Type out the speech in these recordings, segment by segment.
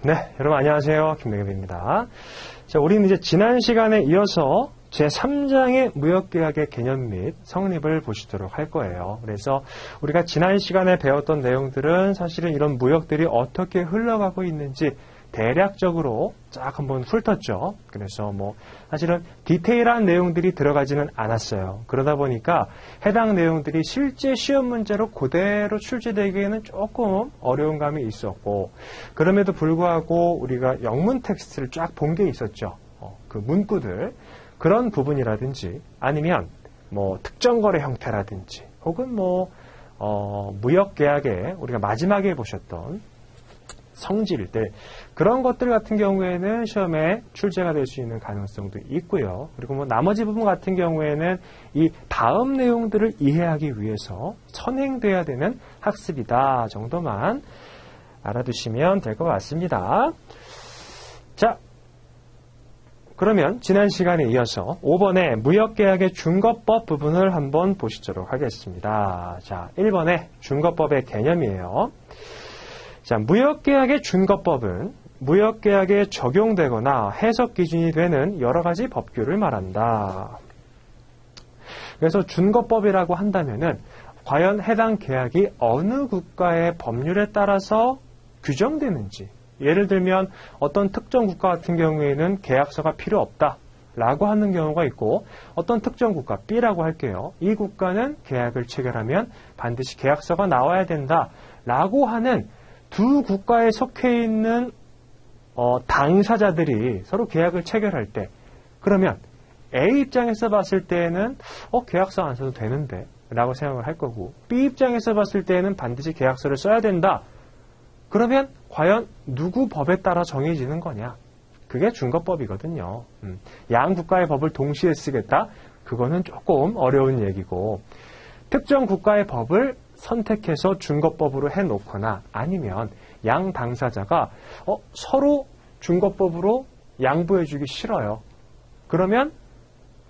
네, 여러분 안녕하세요. 김동엽입니다. 자, 우리는 이제 지난 시간에 이어서 제3장의 무역계약의 개념 및 성립을 보시도록 할 거예요. 그래서 우리가 지난 시간에 배웠던 내용들은 사실은 이런 무역들이 어떻게 흘러가고 있는지 대략적으로 쫙 한번 훑었죠. 그래서 사실은 디테일한 내용들이 들어가지는 않았어요. 그러다 보니까 해당 내용들이 실제 시험 문제로 그대로 출제되기에는 조금 어려운 감이 있었고, 그럼에도 불구하고 우리가 영문 텍스트를 쫙 본 게 있었죠. 그 문구들, 그런 부분이라든지 아니면 특정 거래 형태라든지 혹은 무역계약에 우리가 마지막에 보셨던 성질들, 그런 것들 같은 경우에는 시험에 출제가 될 수 있는 가능성도 있고요. 그리고 나머지 부분 같은 경우에는 이 다음 내용들을 이해하기 위해서 선행돼야 되는 학습이다 정도만 알아두시면 될 것 같습니다. 자, 그러면 지난 시간에 이어서 5번의 무역계약의 준거법 부분을 한번 보시도록 하겠습니다. 자, 1번의 준거법의 개념이에요. 자, 무역계약의 준거법은 무역계약에 적용되거나 해석 기준이 되는 여러 가지 법규를 말한다. 그래서 준거법이라고 한다면은 과연 해당 계약이 어느 국가의 법률에 따라서 규정되는지, 예를 들면 어떤 특정 국가 같은 경우에는 계약서가 필요 없다라고 하는 경우가 있고, 어떤 특정 국가 B라고 할게요. 이 국가는 계약을 체결하면 반드시 계약서가 나와야 된다라고 하는 두 국가에 속해 있는 당사자들이 서로 계약을 체결할 때, 그러면 A 입장에서 봤을 때는 계약서 안 써도 되는데 라고 생각을 할 거고, B 입장에서 봤을 때는 반드시 계약서를 써야 된다. 그러면 과연 누구 법에 따라 정해지는 거냐? 그게 준거법이거든요. 양 국가의 법을 동시에 쓰겠다? 그거는 조금 어려운 얘기고, 특정 국가의 법을 선택해서 준거법으로 해놓거나 아니면 양 당사자가 서로 준거법으로 양보해주기 싫어요. 그러면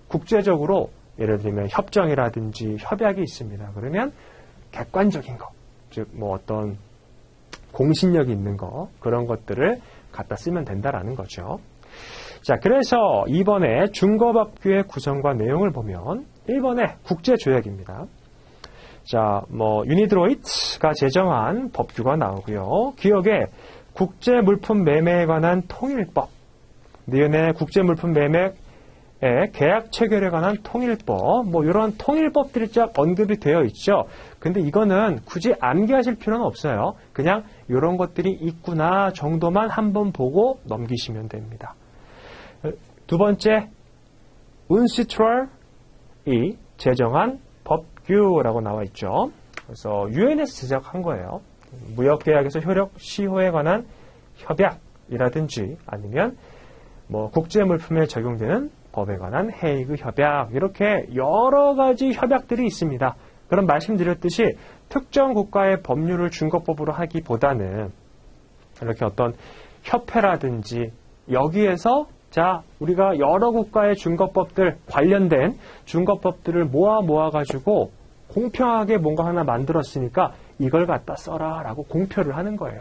국제적으로 예를 들면 협정이라든지 협약이 있습니다. 그러면 객관적인 거, 즉 어떤 공신력이 있는 거, 그런 것들을 갖다 쓰면 된다라는 거죠. 자, 그래서 2번의 준거법규의 구성과 내용을 보면 1번의 국제조약입니다. 자, 유니드로이트가 제정한 법규가 나오고요. 기억에 국제물품 매매에 관한 통일법, 니은의 국제물품 매매의 계약 체결에 관한 통일법, 이런 통일법들이 쫙 언급이 되어 있죠. 근데 이거는 굳이 암기하실 필요는 없어요. 그냥 이런 것들이 있구나 정도만 한번 보고 넘기시면 됩니다. 두 번째, 운시트럴이 제정한 법규라고 나와 있죠. 그래서 유엔에서 제작한 거예요. 무역계약에서 효력 시효에 관한 협약이라든지 아니면 국제물품에 적용되는 법에 관한 헤이그 협약, 이렇게 여러 가지 협약들이 있습니다. 그럼 말씀드렸듯이 특정 국가의 법률을 준거법으로 하기보다는 이렇게 어떤 협회라든지 여기에서 우리가 여러 국가의 준거법들, 관련된 준거법들을 모아가지고 공평하게 뭔가 하나 만들었으니까 이걸 갖다 써라 라고 공표를 하는 거예요.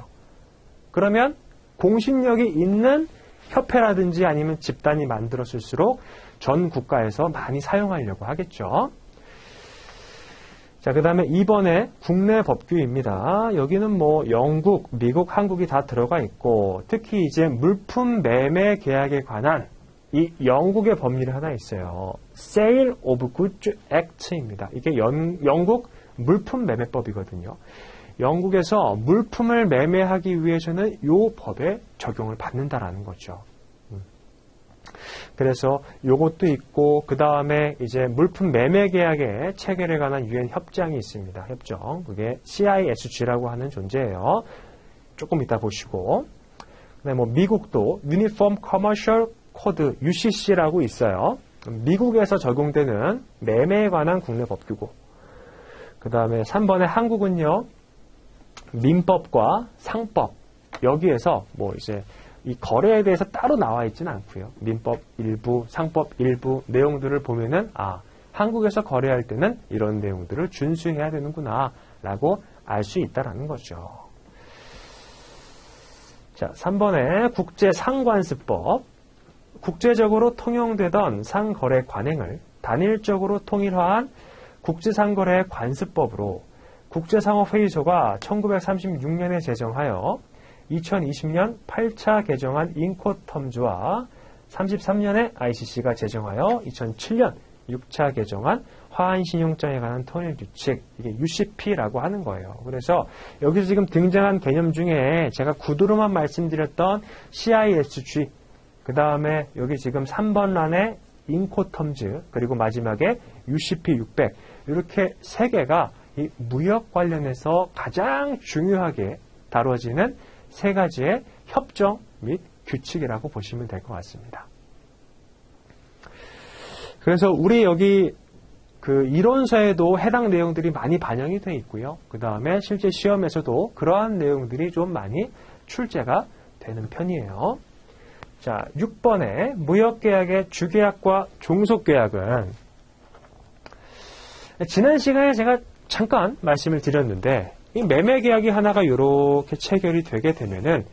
그러면 공신력이 있는 협회라든지 아니면 집단이 만들었을수록 전 국가에서 많이 사용하려고 하겠죠. 자, 그 다음에 2번에 국내 법규입니다. 여기는 영국, 미국, 한국이 다 들어가 있고, 특히 이제 물품 매매 계약에 관한 이 영국의 법률이 하나 있어요. Sale of Goods Act입니다. 이게 영국 물품 매매법이거든요. 영국에서 물품을 매매하기 위해서는 이 법에 적용을 받는다라는 거죠. 그래서 요것도 있고, 그 다음에 이제 물품 매매 계약의 체결에 관한 유엔 협정이 있습니다. 협정. 그게 CISG라고 하는 존재예요. 조금 이따 보시고. 그다음에 미국도 Uniform Commercial Code UCC라고 있어요. 미국에서 적용되는 매매에 관한 국내 법규고. 그 다음에 3번에 한국은요, 민법과 상법. 여기에서 이제 이 거래에 대해서 따로 나와 있지는 않고요. 민법 일부, 상법 일부 내용들을 보면은 한국에서 거래할 때는 이런 내용들을 준수해야 되는구나 라고 알 수 있다라는 거죠. 자, 3번에 국제상관습법. 국제적으로 통용되던 상거래 관행을 단일적으로 통일화한 국제상거래 관습법으로 국제상업회의소가 1936년에 제정하여 2020년 8차 개정한 인코텀즈와 33년에 ICC가 제정하여 2007년 6차 개정한 화한신용장에 관한 통일규칙, 이게 UCP라고 하는 거예요. 그래서 여기서 지금 등장한 개념 중에 제가 구두로만 말씀드렸던 CISG, 그 다음에 여기 지금 3번 란에 인코텀즈, 그리고 마지막에 UCP 600, 이렇게 세 개가 이 무역 관련해서 가장 중요하게 다뤄지는 세 가지의 협정 및 규칙이라고 보시면 될 것 같습니다. 그래서 우리 여기 그 이론서에도 해당 내용들이 많이 반영이 되어 있고요. 그 다음에 실제 시험에서도 그러한 내용들이 좀 많이 출제가 되는 편이에요. 자, 6번에 무역계약의 주계약과 종속계약은 지난 시간에 제가 잠깐 말씀을 드렸는데 이 매매계약이 하나가 이렇게 체결이 되게 되면은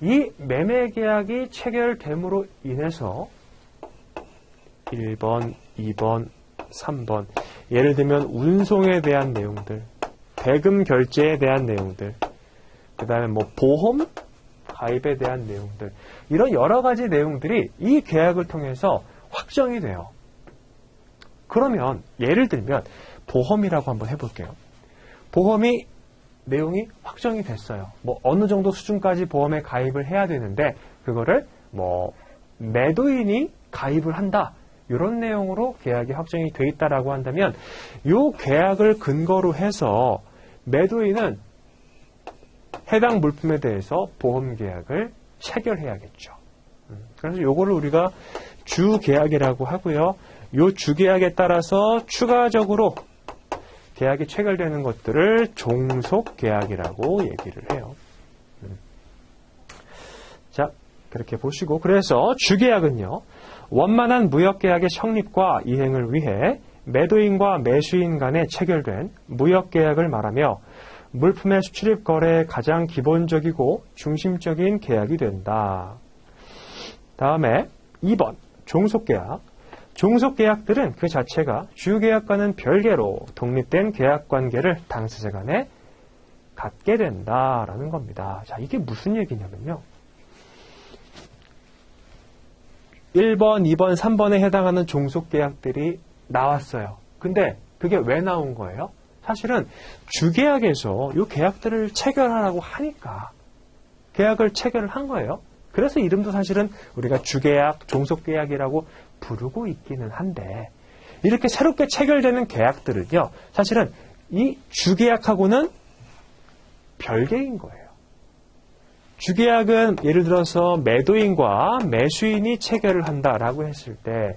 이 매매계약이 체결됨으로 인해서 1번, 2번, 3번 예를 들면 운송에 대한 내용들, 대금 결제에 대한 내용들, 그 다음에 뭐 보험 가입에 대한 내용들, 이런 여러 가지 내용들이 이 계약을 통해서 확정이 돼요. 그러면 예를 들면 보험이라고 한번 해볼게요. 보험이 내용이 확정이 됐어요. 뭐 어느 정도 수준까지 보험에 가입을 해야 되는데 그거를 뭐 매도인이 가입을 한다, 이런 내용으로 계약이 확정이 돼 있다라고 한다면 이 계약을 근거로 해서 매도인은 해당 물품에 대해서 보험 계약을 체결해야겠죠. 그래서 요거를 우리가 주계약이라고 하고요. 요 주계약에 따라서 추가적으로 계약이 체결되는 것들을 종속계약이라고 얘기를 해요. 자, 그렇게 보시고, 그래서 주계약은요, 원만한 무역계약의 성립과 이행을 위해 매도인과 매수인 간에 체결된 무역계약을 말하며 물품의 수출입 거래의 가장 기본적이고 중심적인 계약이 된다. 다음에 2번 종속계약. 종속계약들은 그 자체가 주계약과는 별개로 독립된 계약관계를 당사자 간에 갖게 된다라는 겁니다. 자, 이게 무슨 얘기냐면요. 1번, 2번, 3번에 해당하는 종속계약들이 나왔어요. 근데 그게 왜 나온 거예요? 사실은 주계약에서 이 계약들을 체결하라고 하니까 계약을 체결을 한 거예요. 그래서 이름도 사실은 우리가 주계약, 종속계약이라고 부르고 있기는 한데 이렇게 새롭게 체결되는 계약들은요, 사실은 이 주계약하고는 별개인 거예요. 주계약은 예를 들어서 매도인과 매수인이 체결을 한다라고 했을 때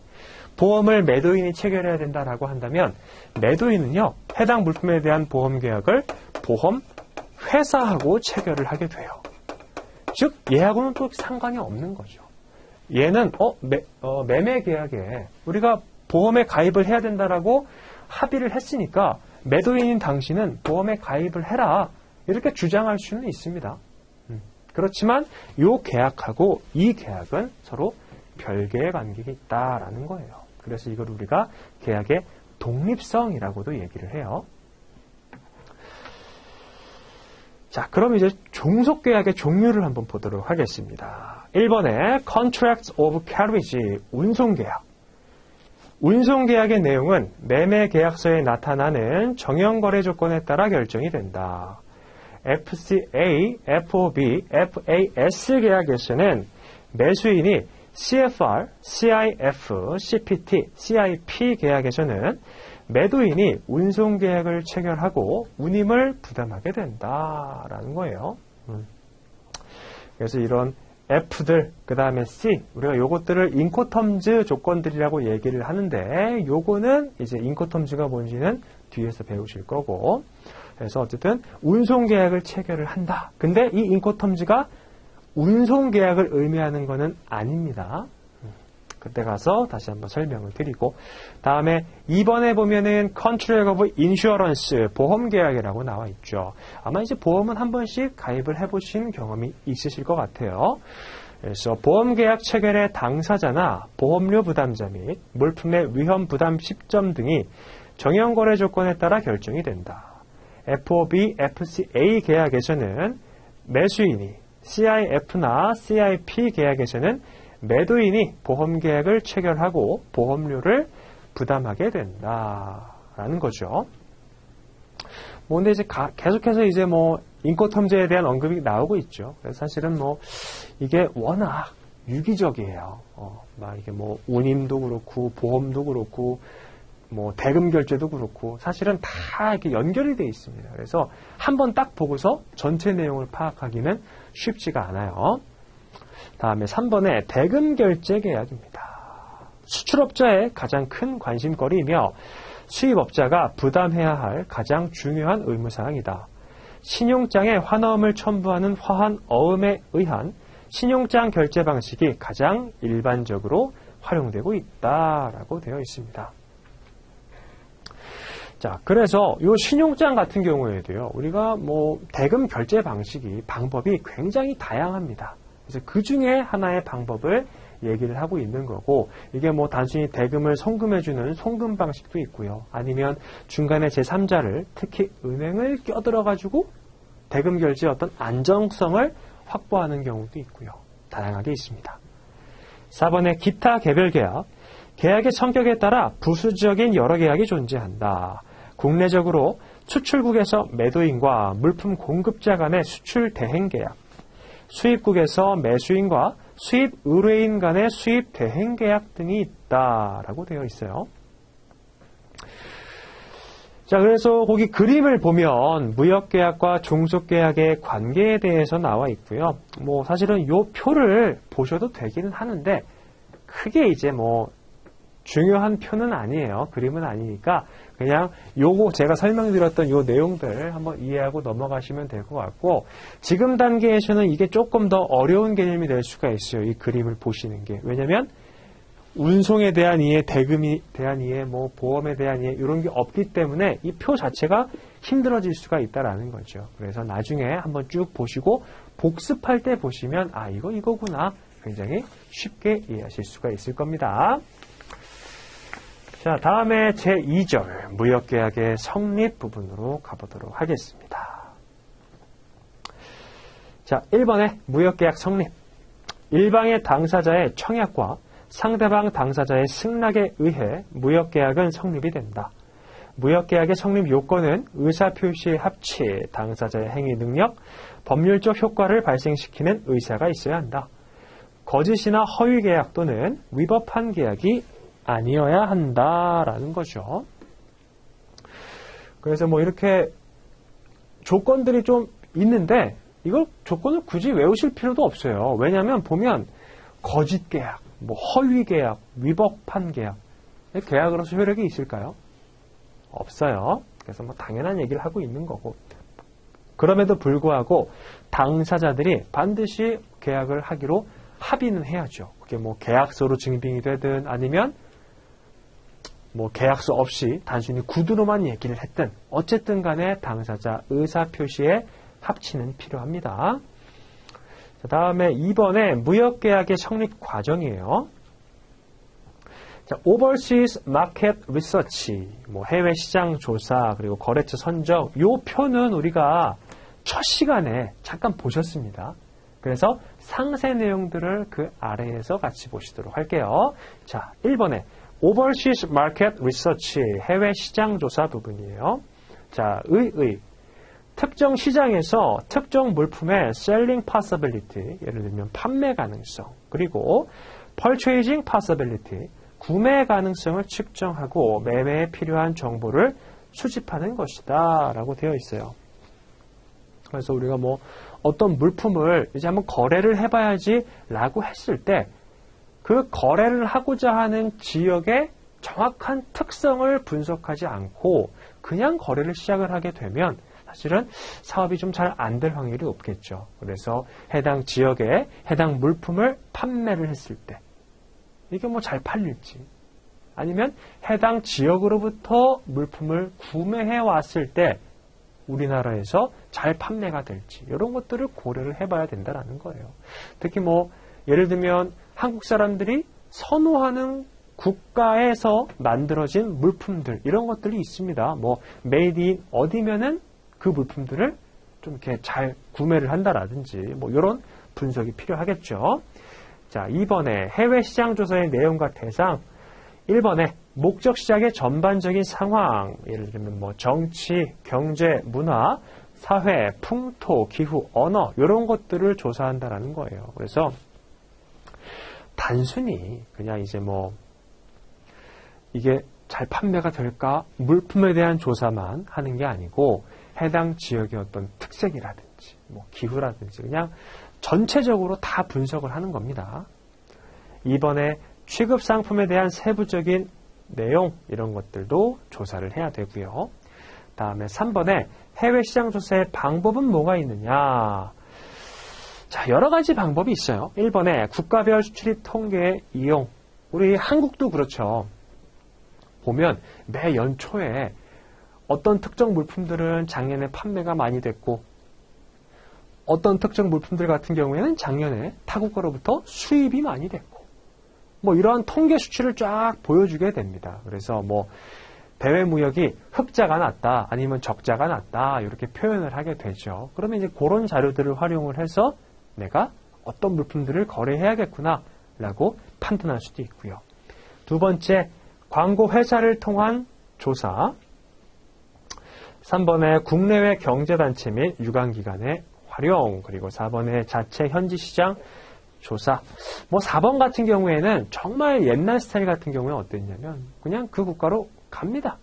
보험을 매도인이 체결해야 된다라고 한다면 매도인은요, 해당 물품에 대한 보험 계약을 보험 회사하고 체결을 하게 돼요. 즉 얘하고는 또 상관이 없는 거죠. 얘는 매매 계약에 우리가 보험에 가입을 해야 된다라고 합의를 했으니까 매도인인 당신은 보험에 가입을 해라, 이렇게 주장할 수는 있습니다. 그렇지만 이 계약하고 이 계약은 서로 별개의 관계가 있다라는 거예요. 그래서 이걸 우리가 계약의 독립성이라고도 얘기를 해요. 자, 그럼 이제 종속계약의 종류를 한번 보도록 하겠습니다. 1번에 Contracts of Carriage, 운송계약. 운송계약의 내용은 매매계약서에 나타나는 정형거래 조건에 따라 결정이 된다. FCA, FOB, FAS 계약에서는 매수인이 CFR, CIF, CPT, CIP 계약에서는 매도인이 운송계약을 체결하고 운임을 부담하게 된다라는 거예요. 그래서 이런 F들, 그 다음에 C, 우리가 요것들을 인코텀즈 조건들이라고 얘기를 하는데 요거는 이제 인코텀즈가 뭔지는 뒤에서 배우실 거고, 그래서 어쨌든 운송계약을 체결을 한다. 근데 이 인코텀즈가 운송계약을 의미하는 것은 아닙니다. 그때 가서 다시 한번 설명을 드리고, 다음에 2번에 보면은 Contract of Insurance, 보험계약이라고 나와 있죠. 아마 이제 보험은 한 번씩 가입을 해보신 경험이 있으실 것 같아요. 그래서 보험계약 체결의 당사자나 보험료 부담자 및 물품의 위험 부담 시점 등이 정형거래 조건에 따라 결정이 된다. FOB, FCA 계약에서는 매수인이, CIF나 CIP 계약에서는 매도인이 보험계약을 체결하고 보험료를 부담하게 된다라는 거죠. 근데 이제 계속해서 이제 인권텀제에 대한 언급이 나오고 있죠. 그래서 사실은 이게 워낙 유기적이에요. 막 이게 운임도 그렇고, 보험도 그렇고, 대금 결제도 그렇고, 사실은 다 이렇게 연결이 되어 있습니다. 그래서 한번 딱 보고서 전체 내용을 파악하기는 쉽지가 않아요. 다음에 3번에 대금 결제 계약입니다. 수출업자의 가장 큰 관심거리이며 수입업자가 부담해야 할 가장 중요한 의무사항이다. 신용장에 환어음을 첨부하는 화한 어음에 의한 신용장 결제 방식이 가장 일반적으로 활용되고 있다라고 되어 있습니다. 자, 그래서 이 신용장 같은 경우에도요, 우리가 대금 결제 방법이 굉장히 다양합니다. 그래서 그 중에 하나의 방법을 얘기를 하고 있는 거고, 이게 단순히 대금을 송금해주는 송금 방식도 있고요. 아니면 중간에 제3자를, 특히 은행을 껴들어가지고 대금 결제의 어떤 안정성을 확보하는 경우도 있고요. 다양하게 있습니다. 4번에 기타 개별 계약. 계약의 성격에 따라 부수적인 여러 계약이 존재한다. 국내적으로 수출국에서 매도인과 물품 공급자 간의 수출 대행 계약, 수입국에서 매수인과 수입 의뢰인 간의 수입 대행 계약 등이 있다라고 되어 있어요. 자, 그래서 거기 그림을 보면 무역계약과 종속계약의 관계에 대해서 나와 있고요. 사실은 요 표를 보셔도 되기는 하는데, 크게 이제 중요한 표는 아니에요. 그림은 아니니까 그냥 요거 제가 설명드렸던 요 내용들 한번 이해하고 넘어가시면 될 것 같고, 지금 단계에서는 이게 조금 더 어려운 개념이 될 수가 있어요. 이 그림을 보시는 게. 왜냐면 운송에 대한 이해, 대금에 대한 이해, 보험에 대한 이해 이런 게 없기 때문에 이 표 자체가 힘들어질 수가 있다라는 거죠. 그래서 나중에 한번 쭉 보시고 복습할 때 보시면 이거구나. 굉장히 쉽게 이해하실 수가 있을 겁니다. 자, 다음에 제2절 무역계약의 성립 부분으로 가보도록 하겠습니다. 자, 1번에 무역계약 성립. 일방의 당사자의 청약과 상대방 당사자의 승낙에 의해 무역계약은 성립이 된다. 무역계약의 성립 요건은 의사표시의 합치, 당사자의 행위 능력, 법률적 효과를 발생시키는 의사가 있어야 한다. 거짓이나 허위 계약 또는 위법한 계약이 아니어야 한다라는 거죠. 그래서 이렇게 조건들이 좀 있는데 이걸 조건을 굳이 외우실 필요도 없어요. 왜냐하면 보면 거짓 계약, 허위 계약, 위법한 계약, 계약으로서 효력이 있을까요? 없어요. 그래서 당연한 얘기를 하고 있는 거고, 그럼에도 불구하고 당사자들이 반드시 계약을 하기로 합의는 해야죠. 그게 계약서로 증빙이 되든 아니면 계약서 없이 단순히 구두로만 얘기를 했든 어쨌든 간에 당사자 의사표시에 합치는 필요합니다. 자, 다음에 2번에 무역계약의 성립 과정이에요. 자, Overseas Market Research, 해외 시장 조사, 그리고 거래처 선정, 요 표는 우리가 첫 시간에 잠깐 보셨습니다. 그래서 상세 내용들을 그 아래에서 같이 보시도록 할게요. 자, 1번에 Overseas Market Research, 해외 시장 조사 부분이에요. 자, 특정 시장에서 특정 물품의 selling possibility, 예를 들면 판매 가능성, 그리고 purchasing possibility, 구매 가능성을 측정하고 매매에 필요한 정보를 수집하는 것이다 라고 되어 있어요. 그래서 우리가 어떤 물품을 이제 한번 거래를 해봐야지 라고 했을 때 그 거래를 하고자 하는 지역의 정확한 특성을 분석하지 않고 그냥 거래를 시작을 하게 되면 사실은 사업이 좀 잘 안 될 확률이 높겠죠. 그래서 해당 지역에 해당 물품을 판매를 했을 때 이게 뭐 잘 팔릴지, 아니면 해당 지역으로부터 물품을 구매해 왔을 때 우리나라에서 잘 판매가 될지, 이런 것들을 고려를 해봐야 된다는 거예요. 특히 뭐 예를 들면 한국 사람들이 선호하는 국가에서 만들어진 물품들, 이런 것들이 있습니다. 뭐 메이드 인 어디면은 그 물품들을 좀 이렇게 잘 구매를 한다라든지, 뭐 이런 분석이 필요하겠죠. 자, 2번에 해외 시장 조사의 내용과 대상. 1번에 목적 시장의 전반적인 상황, 예를 들면 뭐 정치, 경제, 문화, 사회, 풍토, 기후, 언어, 이런 것들을 조사한다라는 거예요. 그래서 단순히 그냥 이제 뭐 이게 잘 판매가 될까, 물품에 대한 조사만 하는 게 아니고 해당 지역의 어떤 특색이라든지 뭐 기후라든지 그냥 전체적으로 다 분석을 하는 겁니다. 2번에 취급 상품에 대한 세부적인 내용, 이런 것들도 조사를 해야 되고요. 다음에 3번에 해외 시장 조사의 방법은 뭐가 있느냐. 자, 여러 가지 방법이 있어요. 1번에 국가별 수출입 통계의 이용. 우리 한국도 그렇죠. 보면 매 연초에 어떤 특정 물품들은 작년에 판매가 많이 됐고, 어떤 특정 물품들 같은 경우에는 작년에 타국가로부터 수입이 많이 됐고, 뭐 이러한 통계 수치를 쫙 보여주게 됩니다. 그래서 뭐 대외 무역이 흑자가 났다, 아니면 적자가 났다, 이렇게 표현을 하게 되죠. 그러면 이제 그런 자료들을 활용을 해서 내가 어떤 물품들을 거래해야겠구나 라고 판단할 수도 있고요. 두 번째, 광고 회사를 통한 조사. 3번에 국내외 경제단체 및 유관기관의 활용. 그리고 4번에 자체 현지 시장 조사. 뭐 4번 같은 경우에는 정말 옛날 스타일 같은 경우에 어땠냐면 그냥 그 국가로 갑니다.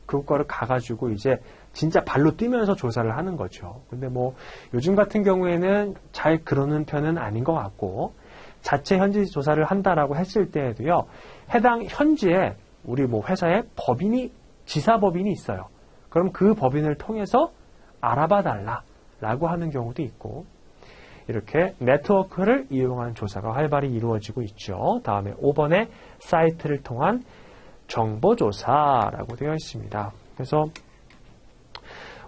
그 국가를 가가지고 이제 진짜 발로 뛰면서 조사를 하는 거죠. 근데 뭐 요즘 같은 경우에는 잘 그러는 편은 아닌 것 같고, 자체 현지 조사를 한다라고 했을 때에도요, 해당 현지에 우리 뭐 회사에 법인이, 지사법인이 있어요. 그럼 그 법인을 통해서 알아봐 달라라고 하는 경우도 있고, 이렇게 네트워크를 이용한 조사가 활발히 이루어지고 있죠. 다음에 5번에 사이트를 통한 정보조사라고 되어 있습니다. 그래서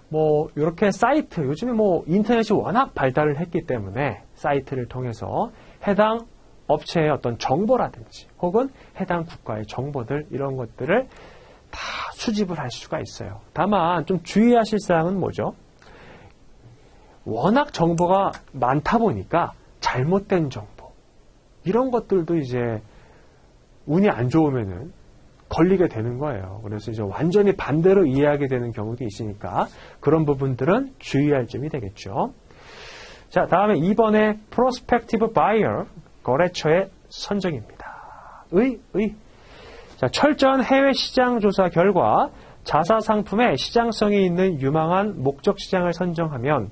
뭐 이렇게 사이트, 요즘에 뭐 인터넷이 워낙 발달을 했기 때문에 사이트를 통해서 해당 업체의 어떤 정보라든지 혹은 해당 국가의 정보들, 이런 것들을 다 수집을 할 수가 있어요. 다만 좀 주의하실 사항은 뭐죠? 워낙 정보가 많다 보니까 잘못된 정보, 이런 것들도 이제 운이 안 좋으면은 걸리게 되는 거예요. 그래서 이제 완전히 반대로 이해하게 되는 경우도 있으니까 그런 부분들은 주의할 점이 되겠죠. 자, 다음에 2번에 prospective buyer, 거래처의 선정입니다. 자, 철저한 해외 시장 조사 결과 자사 상품의 시장성이 있는 유망한 목적 시장을 선정하면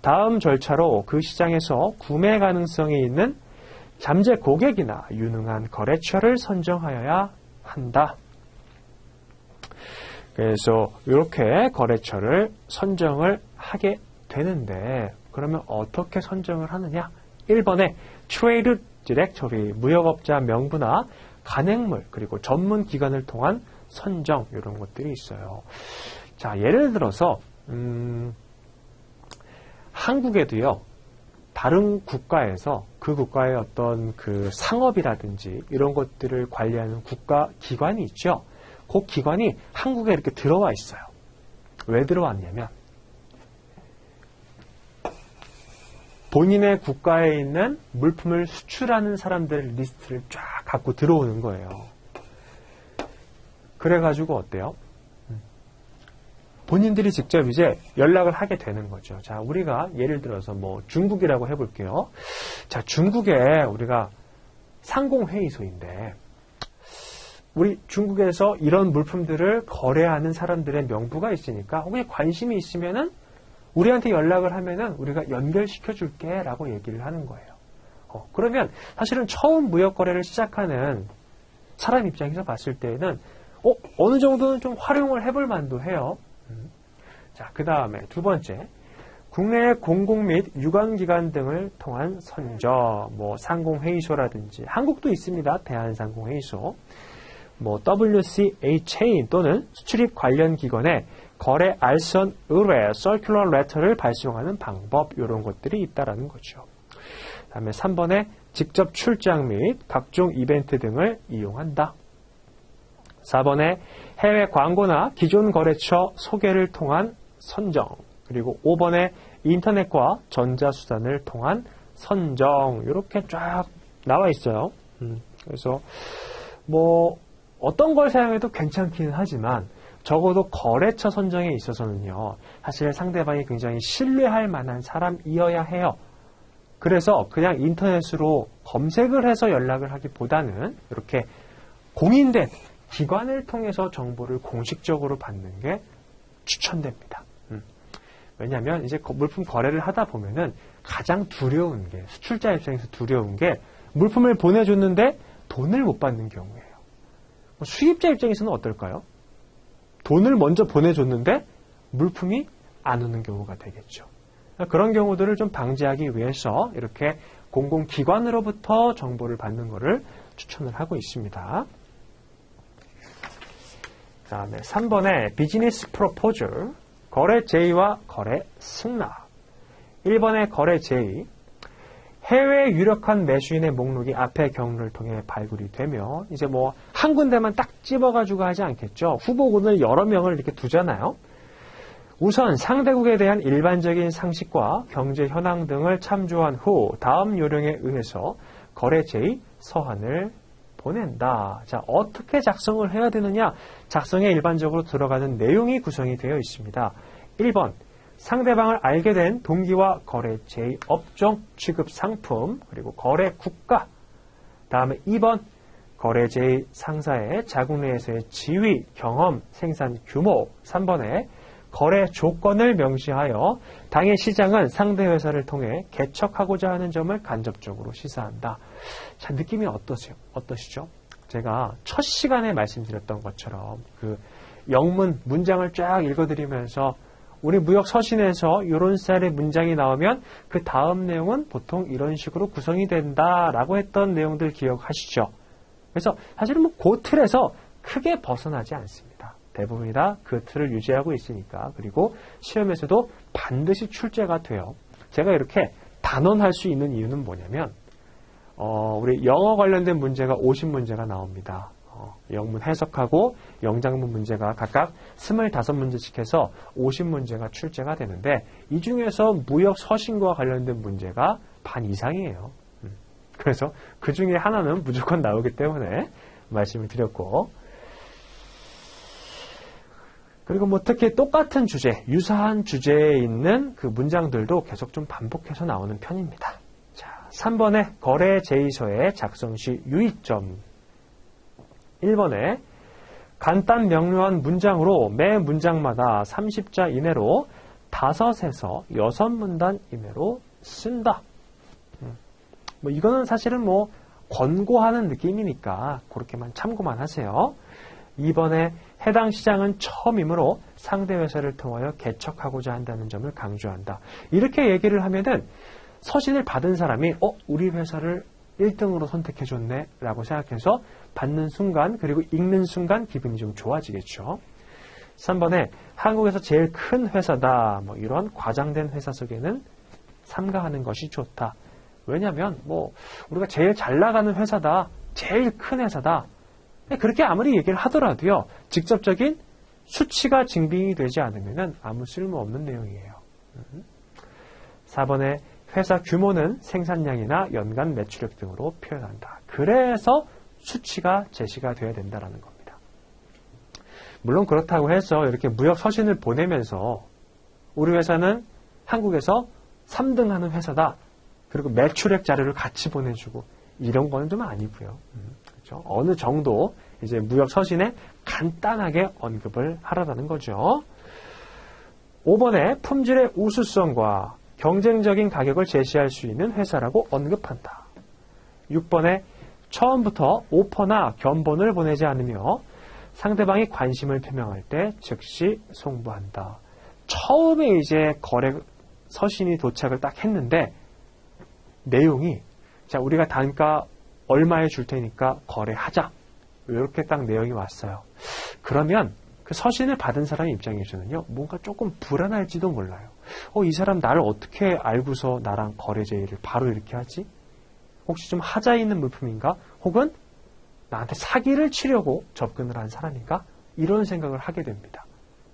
다음 절차로 그 시장에서 구매 가능성이 있는 잠재 고객이나 유능한 거래처를 선정하여야 한다. 그래서 이렇게 거래처를 선정을 하게 되는데, 그러면 어떻게 선정을 하느냐? 1번에 트레이드 디렉토리, 무역업자 명부나 간행물, 그리고 전문 기관을 통한 선정, 이런 것들이 있어요. 자, 예를 들어서 한국에도요, 다른 국가에서 그 국가의 어떤 그 상업이라든지 이런 것들을 관리하는 국가 기관이 있죠. 그 기관이 한국에 이렇게 들어와 있어요. 왜 들어왔냐면 본인의 국가에 있는 물품을 수출하는 사람들 리스트를 쫙 갖고 들어오는 거예요. 그래가지고 어때요? 본인들이 직접 이제 연락을 하게 되는 거죠. 자, 우리가 예를 들어서 뭐 중국이라고 해볼게요. 자, 중국에 우리가 상공회의소인데, 우리 중국에서 이런 물품들을 거래하는 사람들의 명부가 있으니까 혹시 관심이 있으면은 우리한테 연락을 하면은 우리가 연결시켜 줄게 라고 얘기를 하는 거예요. 그러면 사실은 처음 무역 거래를 시작하는 사람 입장에서 봤을 때는 어느 정도는 좀 활용을 해볼 만도 해요. 자, 그 다음에 두 번째, 국내의 공공 및 유관기관 등을 통한 선저, 상공회의소라든지 한국도 있습니다. 대한상공회의소, WCA 체인 또는 수출입 관련 기관에 거래 알선 의뢰, 서큘러 레터를 발송하는 방법, 이런 것들이 있다라는 거죠. 다음에 3번에 직접 출장 및 각종 이벤트 등을 이용한다. 4번에 해외 광고나 기존 거래처 소개를 통한 선정, 그리고 5번에 인터넷과 전자수단을 통한 선정, 이렇게 쫙 나와 있어요. 그래서 어떤 걸 사용해도 괜찮기는 하지만 적어도 거래처 선정에 있어서는요, 사실 상대방이 굉장히 신뢰할 만한 사람이어야 해요. 그래서 그냥 인터넷으로 검색을 해서 연락을 하기보다는 이렇게 공인된 기관을 통해서 정보를 공식적으로 받는 게 추천됩니다. 왜냐하면 이제 물품 거래를 하다 보면은 가장 두려운 게, 수출자 입장에서 두려운 게 물품을 보내줬는데 돈을 못 받는 경우예요. 수입자 입장에서는 어떨까요? 돈을 먼저 보내줬는데 물품이 안 오는 경우가 되겠죠. 그런 경우들을 좀 방지하기 위해서 이렇게 공공기관으로부터 정보를 받는 것을 추천을 하고 있습니다. 그 다음에 3번에 비즈니스 프로포즈, 거래 제의와 거래 승낙. 1번의 거래 제의, 해외 유력한 매수인의 목록이 앞의 경로를 통해 발굴이 되면 이제 한 군데만 딱 집어가지고 하지 않겠죠. 후보군을 여러 명을 이렇게 두잖아요. 우선 상대국에 대한 일반적인 상식과 경제 현황 등을 참조한 후 다음 요령에 의해서 거래 제의 서한을 보낸다. 자, 어떻게 작성을 해야 되느냐? 작성에 일반적으로 들어가는 내용이 구성이 되어 있습니다. 1번, 상대방을 알게 된 동기와 거래 제의 업종, 취급 상품, 그리고 거래 국가. 다음에 2번, 거래 제의 상사의 자국 내에서의 지위, 경험, 생산 규모. 3번에 거래 조건을 명시하여 당의 시장은 상대 회사를 통해 개척하고자 하는 점을 간접적으로 시사한다. 자, 느낌이 어떠시죠? 제가 첫 시간에 말씀드렸던 것처럼 그 영문 문장을 쫙 읽어드리면서 우리 무역 서신에서 이런 스타일의 문장이 나오면 그 다음 내용은 보통 이런 식으로 구성이 된다라고 했던 내용들 기억하시죠? 그래서 사실은 그 틀에서 크게 벗어나지 않습니다. 대부분이 다 그 틀을 유지하고 있으니까. 그리고 시험에서도 반드시 출제가 돼요. 제가 이렇게 단언할 수 있는 이유는 뭐냐면 우리 영어 관련된 문제가 50문제가 나옵니다. 영문 해석하고 영장문 문제가 각각 25문제씩 해서 50문제가 출제가 되는데 이 중에서 무역 서신과 관련된 문제가 반 이상이에요. 그래서 그 중에 하나는 무조건 나오기 때문에 말씀을 드렸고, 그리고 특히 똑같은 주제, 유사한 주제에 있는 그 문장들도 계속 좀 반복해서 나오는 편입니다. 자, 3번에 거래 제의서의 작성 시 유의점. 1번에 간단 명료한 문장으로 매 문장마다 30자 이내로 5에서 6문단 이내로 쓴다. 이거는 사실은 권고하는 느낌이니까 그렇게만 참고만 하세요. 2번에 해당 시장은 처음이므로 상대 회사를 통하여 개척하고자 한다는 점을 강조한다. 이렇게 얘기를 하면은 서신을 받은 사람이 우리 회사를 1등으로 선택해줬네 라고 생각해서 받는 순간, 그리고 읽는 순간 기분이 좀 좋아지겠죠. 3번에 한국에서 제일 큰 회사다, 이런 과장된 회사 속에는 삼가하는 것이 좋다. 왜냐하면 우리가 제일 잘 나가는 회사다, 제일 큰 회사다, 그렇게 아무리 얘기를 하더라도요, 직접적인 수치가 증빙이 되지 않으면 아무 쓸모없는 내용이에요. 4번에 회사 규모는 생산량이나 연간 매출액 등으로 표현한다. 그래서 수치가 제시가 되어야 된다는 겁니다. 물론 그렇다고 해서 이렇게 무역 서신을 보내면서 우리 회사는 한국에서 3등 하는 회사다, 그리고 매출액 자료를 같이 보내주고 이런 거는 좀 아니고요. 그렇죠? 어느 정도 이제 무역 서신에 간단하게 언급을 하라는 거죠. 5번에 품질의 우수성과 경쟁적인 가격을 제시할 수 있는 회사라고 언급한다. 6번에 처음부터 오퍼나 견본을 보내지 않으며 상대방이 관심을 표명할 때 즉시 송부한다. 처음에 이제 거래 서신이 도착을 딱 했는데 내용이 자 우리가 단가 얼마에 줄 테니까 거래하자. 이렇게 딱 내용이 왔어요. 그러면 그 서신을 받은 사람 입장에서는요. 뭔가 조금 불안할지도 몰라요. 이 사람 나를 어떻게 알고서 나랑 거래 제의를 바로 이렇게 하지? 혹시 좀 하자 있는 물품인가? 혹은 나한테 사기를 치려고 접근을 한 사람인가? 이런 생각을 하게 됩니다.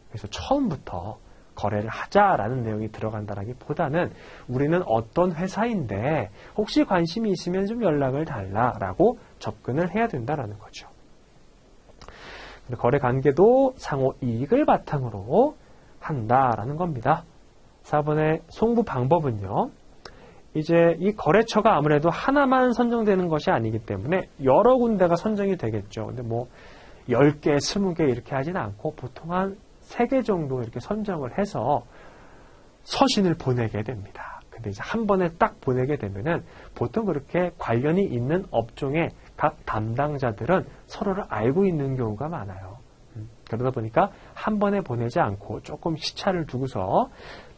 그래서 처음부터 거래를 하자라는 내용이 들어간다라기보다는 우리는 어떤 회사인데 혹시 관심이 있으면 좀 연락을 달라라고 접근을 해야 된다라는 거죠. 거래 관계도 상호 이익을 바탕으로 한다라는 겁니다. 4번의 송부 방법은요. 이제 이 거래처가 아무래도 하나만 선정되는 것이 아니기 때문에 여러 군데가 선정이 되겠죠. 근데 뭐 10개, 20개 이렇게 하진 않고 보통 한 3개 정도 이렇게 선정을 해서 서신을 보내게 됩니다. 근데 이제 한 번에 딱 보내게 되면은 보통 그렇게 관련이 있는 업종의 각 담당자들은 서로를 알고 있는 경우가 많아요. 그러다 보니까 한 번에 보내지 않고 조금 시차를 두고서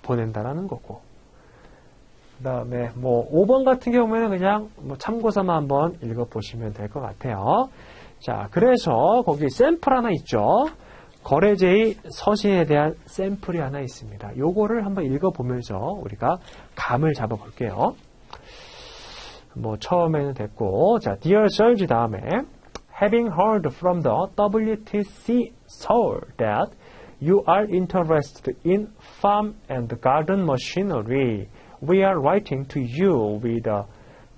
보낸다라는 거고. 그 다음에 뭐 5번 같은 경우에는 그냥 뭐 참고서만 한번 읽어보시면 될 것 같아요. 자, 그래서 거기 샘플 하나 있죠. 거래제의 서신에 대한 샘플이 하나 있습니다. 요거를 한번 읽어보면서 우리가 감을 잡아볼게요. 뭐 처음에는 됐고, 자, Dear Serge 다음에 Having heard from the WTC Seoul that you are interested in farm and garden machinery, we are writing to you with a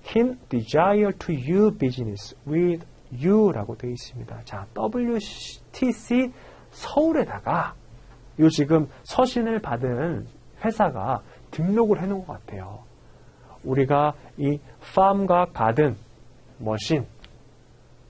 keen desire to do business with you라고 되어 있습니다. 자, WTC 서울에다가 요 지금 서신을 받은 회사가 등록을 해놓은 것 같아요. 우리가 이 팜과 가든, 머신,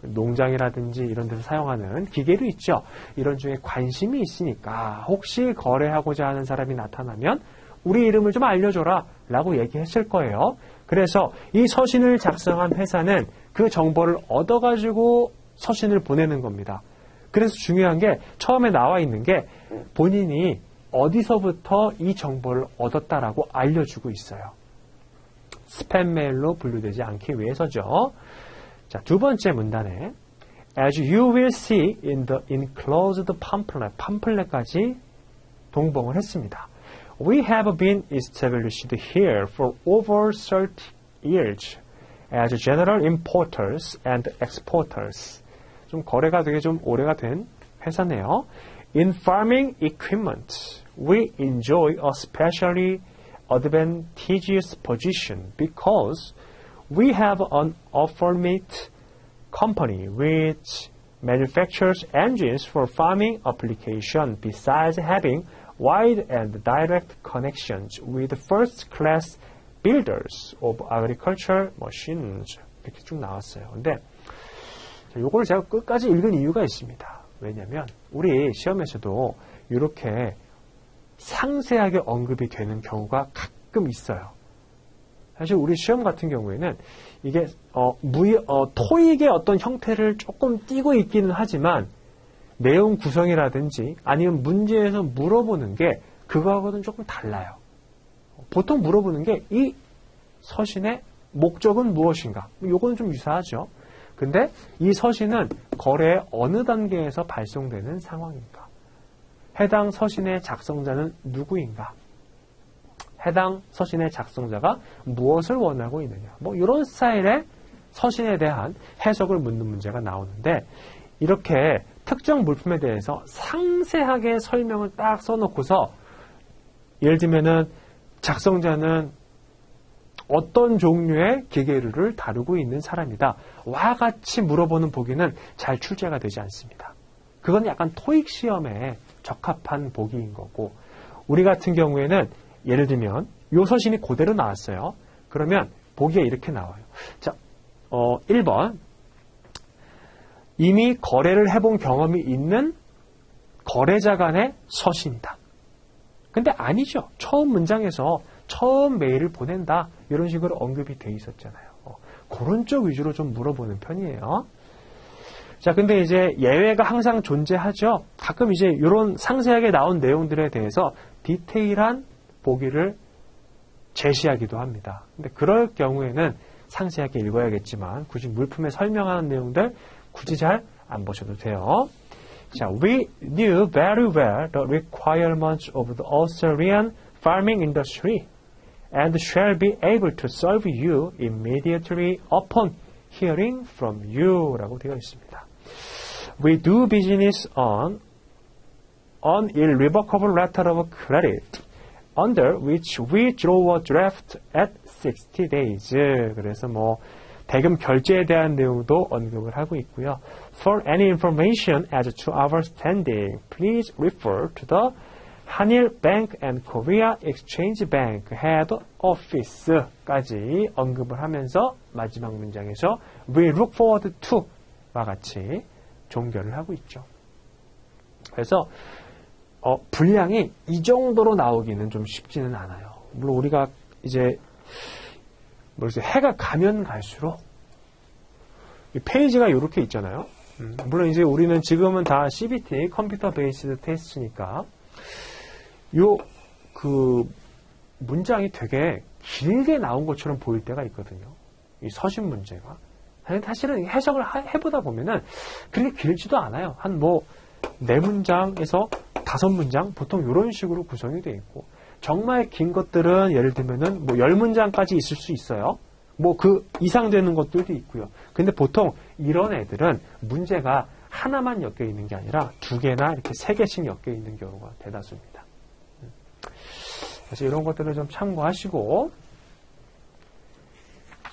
농장이라든지 이런 데서 사용하는 기계도 있죠. 이런 중에 관심이 있으니까 혹시 거래하고자 하는 사람이 나타나면 우리 이름을 좀 알려줘라 라고 얘기했을 거예요. 그래서 이 서신을 작성한 회사는 그 정보를 얻어가지고 서신을 보내는 겁니다. 그래서 중요한 게 처음에 나와 있는 게 본인이 어디서부터 이 정보를 얻었다라고 알려주고 있어요. 스팸 메일로 분류되지 않기 위해서죠. 자, 두 번째 문단에 As you will see in the enclosed pamphlet, 팜플렛까지 동봉을 했습니다. We have been established here for over 30 years as general importers and exporters. 좀 거래가 되게 좀 오래가 된 회사네요. In farming equipment, we enjoy a specially advantageous position because we have an affiliate company which manufactures engines for farming application besides having wide and direct connections with first-class builders of agricultural machines. 이렇게 쭉 나왔어요. 근데 이걸 제가 끝까지 읽은 이유가 있습니다. 왜냐하면 우리 시험에서도 이렇게 상세하게 언급이 되는 경우가 가끔 있어요. 사실 우리 시험 같은 경우에는 이게 토익의 어떤 형태를 조금 띄고 있기는 하지만 내용 구성이라든지 아니면 문제에서 물어보는 게 그거하고는 조금 달라요. 보통 물어보는 게 이 서신의 목적은 무엇인가? 요거는 좀 유사하죠. 근데 이 서신은 거래의 어느 단계에서 발송되는 상황인가? 해당 서신의 작성자는 누구인가? 해당 서신의 작성자가 무엇을 원하고 있느냐? 뭐 이런 스타일의 서신에 대한 해석을 묻는 문제가 나오는데 이렇게 특정 물품에 대해서 상세하게 설명을 딱 써놓고서 예를 들면은 작성자는 어떤 종류의 기계류를 다루고 있는 사람이다. 와 같이 물어보는 보기는 잘 출제가 되지 않습니다. 그건 약간 토익 시험에 적합한 보기인 거고 우리 같은 경우에는 예를 들면 요 서신이 그대로 나왔어요. 그러면 보기가 이렇게 나와요. 자, 1번 이미 거래를 해본 경험이 있는 거래자 간의 서신이다. 근데 아니죠. 처음 문장에서 처음 메일을 보낸다. 이런 식으로 언급이 돼 있었잖아요. 그런 쪽 위주로 좀 물어보는 편이에요. 자, 근데 이제 예외가 항상 존재하죠. 가끔 이제 이런 상세하게 나온 내용들에 대해서 디테일한 보기를 제시하기도 합니다. 근데 그럴 경우에는 상세하게 읽어야겠지만 굳이 물품에 설명하는 내용들 굳이 잘 안 보셔도 돼요. 자, we knew very well the requirements of the Australian farming industry and shall be able to serve you immediately upon hearing from you 라고 되어 있습니다. We do business on an irrevocable letter of credit under which we draw a draft at 60 days. 그래서 뭐 대금 결제에 대한 내용도 언급을 하고 있고요. For any information as to our standing, please refer to the 한일 Bank and Korea Exchange Bank Head Office까지 언급을 하면서 마지막 문장에서 We look forward to와 같이 종결을 하고 있죠. 그래서 분량이 이 정도로 나오기는 좀 쉽지는 않아요. 물론 우리가 이제 해가 가면 갈수록 이 페이지가 이렇게 있잖아요. 물론 이제 우리는 지금은 다 CBT 컴퓨터 베이스드 테스트니까 문장이 되게 길게 나온 것처럼 보일 때가 있거든요. 이 서신 문제가. 사실은 해석을 해보다 보면은 그렇게 길지도 않아요. 한 4문장에서 5문장? 보통 이런 식으로 구성이 되어 있고, 정말 긴 것들은 예를 들면은 10문장까지 있을 수 있어요. 그 이상 되는 것들도 있고요. 근데 보통 이런 애들은 문제가 하나만 엮여 있는 게 아니라 2개나 이렇게 3개씩 엮여 있는 경우가 대다수입니다. 그래서 이런 것들을 좀 참고하시고,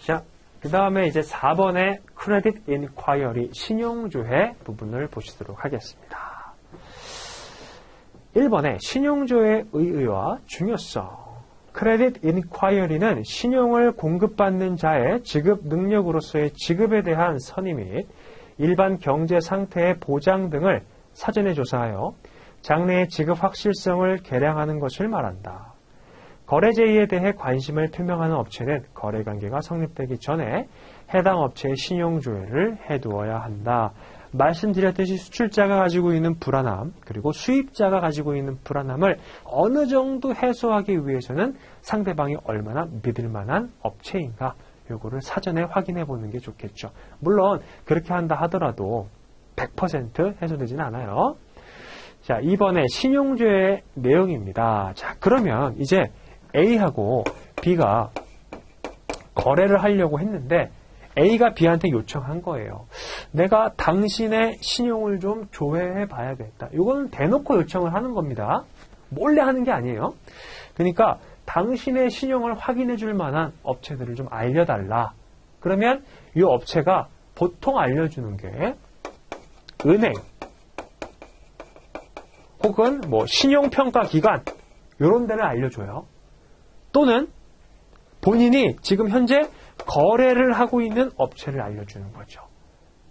자, 그 다음에 이제 4번의 Credit Inquiry 신용조회 부분을 보시도록 하겠습니다. 1번에 신용조회의 의의와 중요성. Credit Inquiry는 신용을 공급받는 자의 지급 능력으로서의 지급에 대한 선의 및 일반 경제 상태의 보장 등을 사전에 조사하여 장래의 지급 확실성을 계량하는 것을 말한다. 거래 제의에 대해 관심을 표명하는 업체는 거래 관계가 성립되기 전에 해당 업체의 신용조회를 해두어야 한다. 말씀드렸듯이 수출자가 가지고 있는 불안함, 그리고 수입자가 가지고 있는 불안함을 어느 정도 해소하기 위해서는 상대방이 얼마나 믿을 만한 업체인가, 요거를 사전에 확인해 보는 게 좋겠죠. 물론 그렇게 한다 하더라도 100% 해소되지는 않아요. 자, 이번에 신용조회 내용입니다. 자, 그러면 이제 A하고 B가 거래를 하려고 했는데 A가 B한테 요청한 거예요. 내가 당신의 신용을 좀 조회해 봐야겠다. 이거는 대놓고 요청을 하는 겁니다. 몰래 하는 게 아니에요. 그러니까 당신의 신용을 확인해 줄 만한 업체들을 좀 알려달라. 그러면 이 업체가 보통 알려주는 게 은행 혹은 신용평가기관 이런 데를 알려줘요. 또는 본인이 지금 현재 거래를 하고 있는 업체를 알려주는 거죠.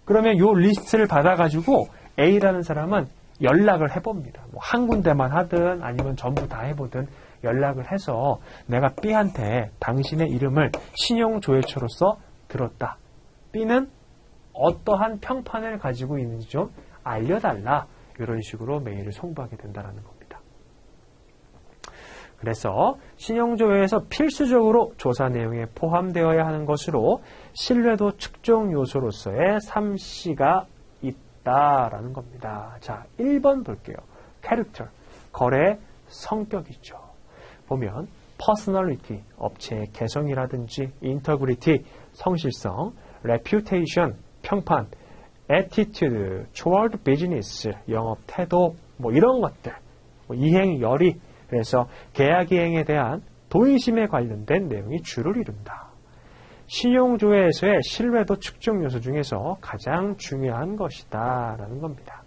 그러면 이 리스트를 받아가지고 A라는 사람은 연락을 해봅니다. 한 군데만 하든 아니면 전부 다 해보든 연락을 해서 내가 B한테 당신의 이름을 신용조회처로서 들었다. B는 어떠한 평판을 가지고 있는지 좀 알려달라. 이런 식으로 메일을 송부하게 된다는 겁니다. 그래서 신용조회에서 필수적으로 조사 내용에 포함되어야 하는 것으로 신뢰도 측정 요소로서의 3C가 있다라는 겁니다. 자, 1번 볼게요. 캐릭터, 거래의 성격이죠. 보면 personality, 업체의 개성이라든지 integrity, 성실성, reputation, 평판, attitude, toward business, 영업 태도, 이런 것들, 이행, 열의, 그래서 계약 이행에 대한 도의심에 관련된 내용이 주를 이룬다. 신용조회에서의 신뢰도 측정 요소 중에서 가장 중요한 것이다 라는 겁니다.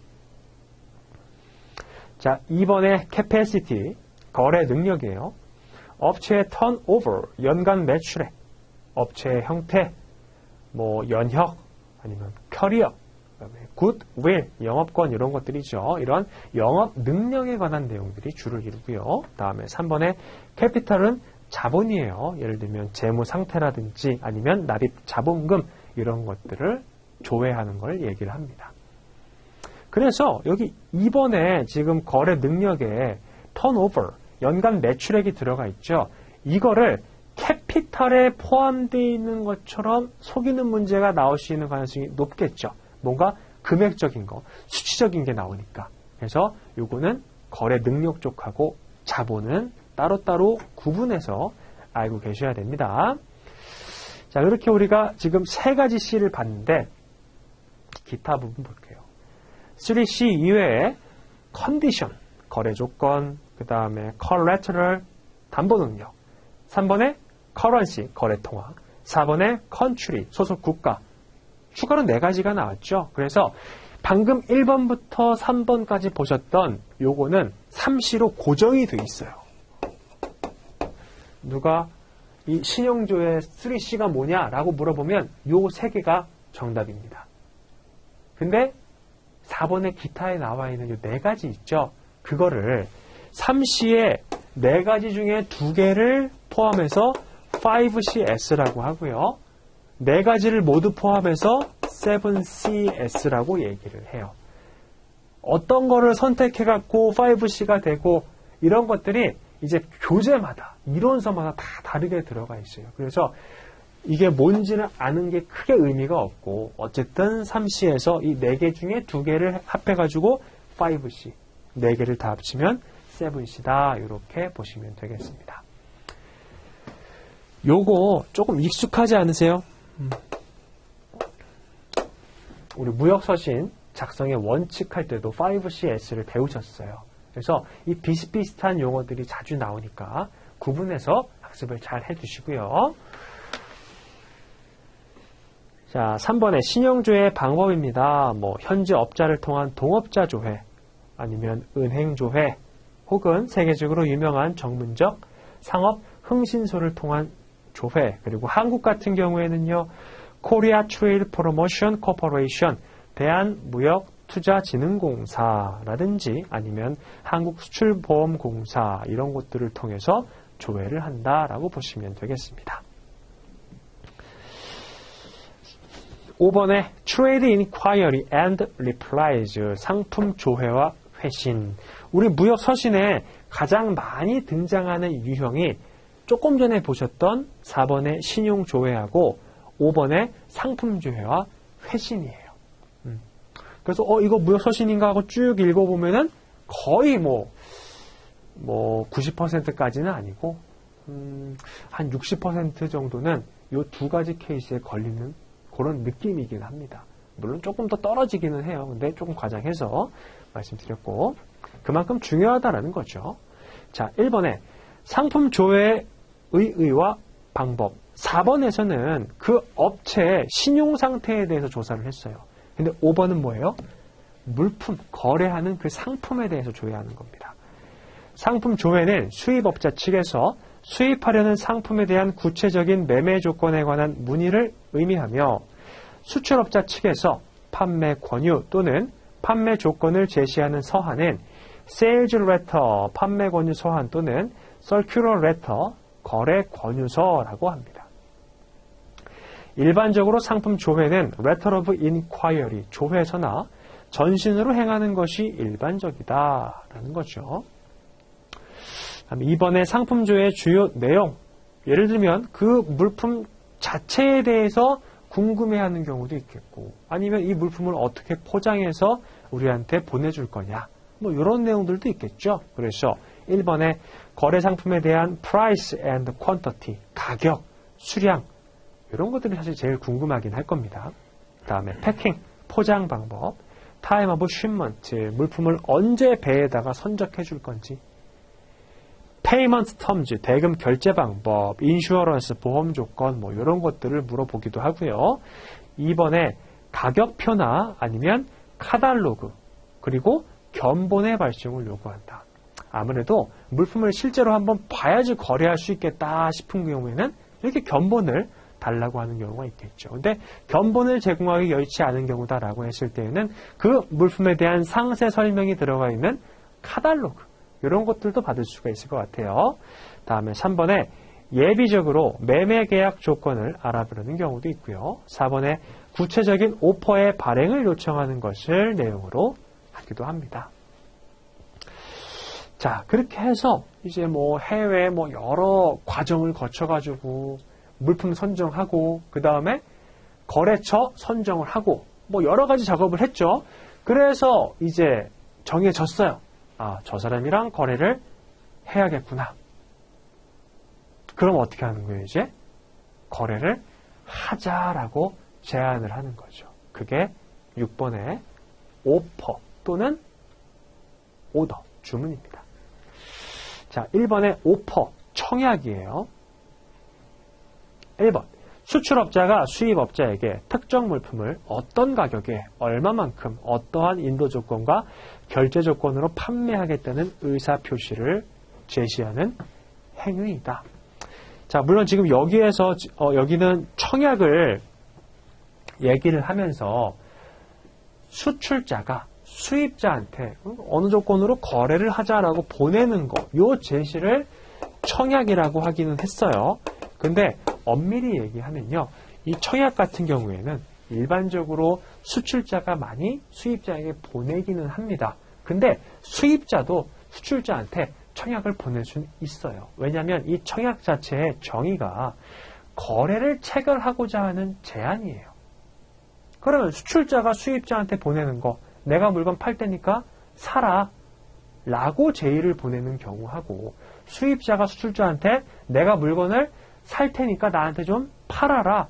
자, 2번의 capacity, 거래 능력이에요. 업체의 턴오버, 연간 매출액, 업체의 형태, 연혁, 아니면 커리어, 굿윌, 영업권 이런 것들이죠. 이런 영업 능력에 관한 내용들이 주를 이루고요. 다음에 3번의 캐피탈은 자본이에요. 예를 들면 재무 상태라든지 아니면 납입 자본금 이런 것들을 조회하는 걸 얘기를 합니다. 그래서 여기 2번에 지금 거래 능력에 턴오버, 연간 매출액이 들어가 있죠. 이거를 캐피탈에 포함되어 있는 것처럼 속이는 문제가 나올 수 있는 가능성이 높겠죠. 뭔가 금액적인 거, 수치적인 게 나오니까. 그래서 요거는 거래 능력 쪽하고 자본은 따로따로 구분해서 알고 계셔야 됩니다. 자, 그렇게 우리가 지금 3가지 C를 봤는데 기타 부분 볼게요. 3C 이외에 컨디션, 거래 조건, 그 다음에 collateral, 담보 능력, 3번에 currency, 거래 통화, 4번에 country, 소속 국가, 추가로 4가지가 나왔죠. 그래서 방금 1번부터 3번까지 보셨던 요거는 3C로 고정이 돼 있어요. 누가 이 신용조의 3C가 뭐냐라고 물어보면 요 3개가 정답입니다. 근데 4번의 기타에 나와 있는 요 4가지 있죠. 그거를 3C의 4가지 중에 2개를 포함해서 5CS라고 하고요. 4가지를 모두 포함해서 7CS라고 얘기를 해요. 어떤 거를 선택해갖고 5C가 되고 이런 것들이 이제 교재마다, 이론서마다 다 다르게 들어가 있어요. 그래서 이게 뭔지는 아는 게 크게 의미가 없고 어쨌든 3C에서 이 4개 중에 2개를 합해가지고 5C, 4개를 다 합치면 7C다. 이렇게 보시면 되겠습니다. 요거 조금 익숙하지 않으세요? 우리 무역서신 작성의 원칙 할 때도 5CS를 배우셨어요. 그래서 이 비슷비슷한 용어들이 자주 나오니까 구분해서 학습을 잘 해주시고요. 자, 3번에 신용조회 방법입니다. 뭐 현지 업자를 통한 동업자 조회, 아니면 은행 조회, 혹은 세계적으로 유명한 전문적 상업 흥신소를 통한 조회, 그리고 한국 같은 경우에는요, 코리아 트레이드 프로모션 코퍼레이션, 대한무역투자진흥공사라든지 아니면 한국수출보험공사 이런 곳들을 통해서 조회를 한다라고 보시면 되겠습니다. 5번에 Trade Inquiry and Replies, 상품 조회와 회신. 우리 무역 서신에 가장 많이 등장하는 유형이 조금 전에 보셨던 4번의 신용 조회하고 5번의 상품 조회와 회신이에요. 그래서 이거 무역 서신인가 하고 쭉 읽어보면은 거의 뭐 90%까지는 아니고 한 60% 정도는 이 2가지 케이스에 걸리는 그런 느낌이긴 합니다. 물론 조금 더 떨어지기는 해요. 근데 조금 과장해서 말씀드렸고 그만큼 중요하다라는 거죠. 자, 1번에 상품 조회의 의의와 방법. 4번에서는 그 업체의 신용 상태에 대해서 조사를 했어요. 근데 5번은 뭐예요? 물품, 거래하는 그 상품에 대해서 조회하는 겁니다. 상품 조회는 수입업자 측에서 수입하려는 상품에 대한 구체적인 매매 조건에 관한 문의를 의미하며 수출업자 측에서 판매 권유 또는 판매 조건을 제시하는 서한은 Sales Letter, 판매 권유 서한 또는 Circular Letter, 거래 권유서라고 합니다. 일반적으로 상품 조회는 Letter of Inquiry, 조회서나 전신으로 행하는 것이 일반적이다라는 거죠. 2번의 상품 조회의 주요 내용, 예를 들면 그 물품 자체에 대해서 궁금해하는 경우도 있겠고 아니면 이 물품을 어떻게 포장해서 우리한테 보내줄 거냐 뭐 이런 내용들도 있겠죠. 그래서 1번에 거래 상품에 대한 price and quantity, 가격, 수량 이런 것들이 사실 제일 궁금하긴 할 겁니다. 그 다음에 패킹, 포장 방법, time of shipment, 물품을 언제 배에다가 선적해 줄 건지, payment terms, 대금 결제 방법, insurance, 보험 조건 뭐 이런 것들을 물어보기도 하고요. 2번에 가격표나 아니면 카탈로그 그리고 견본의 발송을 요구한다. 아무래도 물품을 실제로 한번 봐야지 거래할 수 있겠다 싶은 경우에는 이렇게 견본을 달라고 하는 경우가 있겠죠. 근데 견본을 제공하기 여의치 않은 경우다라고 했을 때에는 그 물품에 대한 상세 설명이 들어가 있는 카탈로그 이런 것들도 받을 수가 있을 것 같아요. 다음에 3번에 예비적으로 매매 계약 조건을 알아보려는 경우도 있고요. 4번에 구체적인 오퍼의 발행을 요청하는 것을 내용으로 하기도 합니다. 자, 그렇게 해서 이제 뭐 해외 뭐 여러 과정을 거쳐가지고 물품 선정하고 그 다음에 거래처 선정을 하고 뭐 여러 가지 작업을 했죠. 그래서 이제 정해졌어요. 아, 저 사람이랑 거래를 해야겠구나. 그럼 어떻게 하는 거예요, 이제? 거래를 하자라고 제안을 하는 거죠. 그게 6번의 오퍼 또는 오더, 주문입니다. 자, 1번의 오퍼, 청약이에요. 1번, 수출업자가 수입업자에게 특정 물품을 어떤 가격에 얼마만큼 어떠한 인도 조건과 결제 조건으로 판매하겠다는 의사표시를 제시하는 행위이다. 자, 물론 지금 여기에서 여기는 청약을 얘기를 하면서 수출자가 수입자한테 어느 조건으로 거래를 하자라고 보내는 거, 요 제시를 청약이라고 하기는 했어요. 근데 엄밀히 얘기하면요, 이 청약 같은 경우에는 일반적으로 수출자가 많이 수입자에게 보내기는 합니다. 근데 수입자도 수출자한테 청약을 보낼 수는 있어요. 왜냐하면 이 청약 자체의 정의가 거래를 체결하고자 하는 제안이에요. 그러면 수출자가 수입자한테 보내는 거, 내가 물건 팔 테니까 사라 라고 제의를 보내는 경우하고, 수입자가 수출자한테 내가 물건을 살 테니까 나한테 좀 팔아라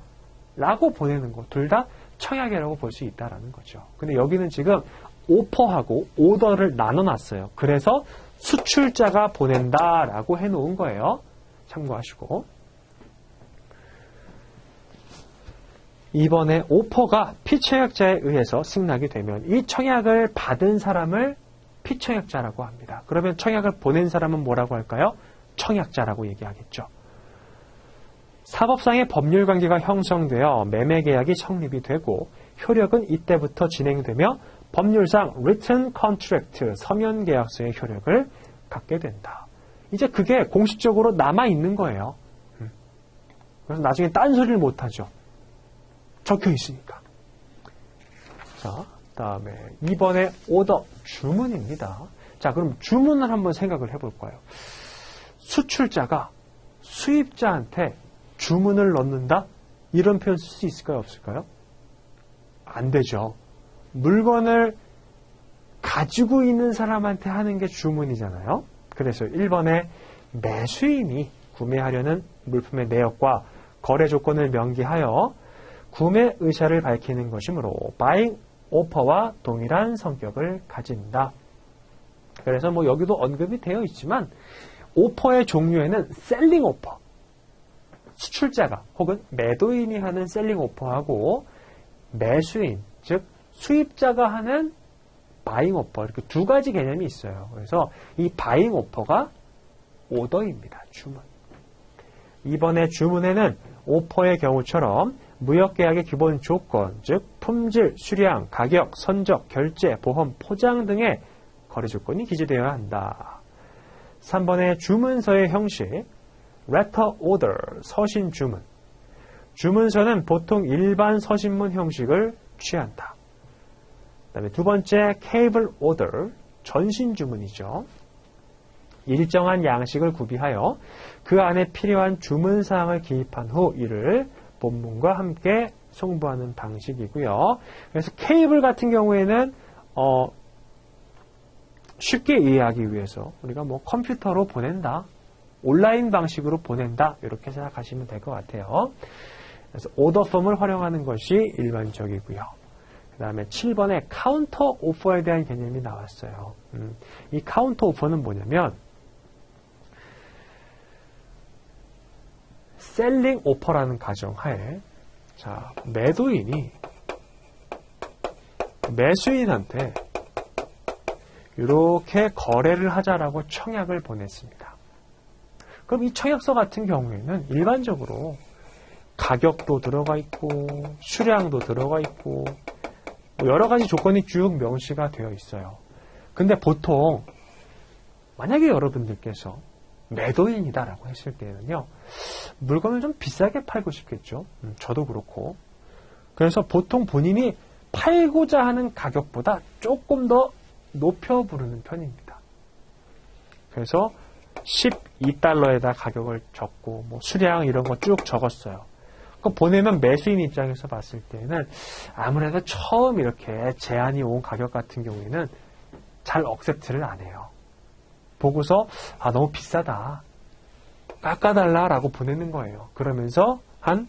라고 보내는 거, 둘 다 청약이라고 볼 수 있다라는 거죠. 근데 여기는 지금 오퍼하고 오더를 나눠놨어요. 그래서 수출자가 보낸다라고 해놓은 거예요. 참고하시고. 2번에 오퍼가 피청약자에 의해서 승낙이 되면 이 청약을 받은 사람을 피청약자라고 합니다. 그러면 청약을 보낸 사람은 뭐라고 할까요? 청약자라고 얘기하겠죠. 사법상의 법률관계가 형성되어 매매계약이 성립이 되고 효력은 이때부터 진행되며 법률상 written contract, 서면계약서의 효력을 갖게 된다. 이제 그게 공식적으로 남아있는 거예요. 그래서 나중에 딴소리를 못하죠. 적혀 있으니까. 자, 다음에 2번의 오더, 주문입니다. 자, 그럼 주문을 한번 생각을 해볼까요? 수출자가 수입자한테 주문을 넣는다? 이런 표현 쓸 수 있을까요? 없을까요? 안 되죠. 물건을 가지고 있는 사람한테 하는 게 주문이잖아요. 그래서 1번에 매수인이 구매하려는 물품의 내역과 거래 조건을 명기하여 구매 의사를 밝히는 것이므로 buying offer와 동일한 성격을 가진다. 그래서 뭐 여기도 언급이 되어 있지만 오퍼의 종류에는 selling offer, 수출자가 혹은 매도인이 하는 셀링 오퍼하고 매수인, 즉 수입자가 하는 바잉 오퍼, 이렇게 두 가지 개념이 있어요. 그래서 이 바잉 오퍼가 오더입니다. 주문. 이번에 주문에는 오퍼의 경우처럼 무역계약의 기본 조건, 즉 품질, 수량, 가격, 선적, 결제, 보험, 포장 등의 거래 조건이 기재되어야 한다. 3번의 주문서의 형식, letter order, 서신 주문. 주문서는 보통 일반 서신문 형식을 취한다. 그 다음에 두 번째, cable order, 전신 주문이죠. 일정한 양식을 구비하여 그 안에 필요한 주문사항을 기입한 후 이를 본문과 함께 송부하는 방식이고요. 그래서 케이블 같은 경우에는 쉽게 이해하기 위해서 우리가 뭐 컴퓨터로 보낸다, 온라인 방식으로 보낸다, 이렇게 생각하시면 될 것 같아요. 그래서 오더 폼을 활용하는 것이 일반적이고요. 그 다음에 7번에 카운터 오퍼에 대한 개념이 나왔어요. 이 카운터 오퍼는 뭐냐면 셀링 오퍼라는 가정하에, 자, 매도인이 매수인한테 이렇게 거래를 하자라고 청약을 보냈습니다. 그럼 이 청약서 같은 경우에는 일반적으로 가격도 들어가 있고 수량도 들어가 있고 뭐 여러 가지 조건이 쭉 명시가 되어 있어요. 근데 보통 만약에 여러분들께서 매도인이다라고 했을 때는요, 물건을 좀 비싸게 팔고 싶겠죠. 저도 그렇고. 그래서 보통 본인이 팔고자 하는 가격보다 조금 더 높여 부르는 편입니다. 그래서 12달러에다 가격을 적고 뭐 수량 이런 거 쭉 적었어요. 그 보내면 매수인 입장에서 봤을 때는 아무래도 처음 이렇게 제안이 온 가격 같은 경우에는 잘 억셉트를 안 해요. 보고서 너무 비싸다. 깎아달라라고 보내는 거예요. 그러면서 한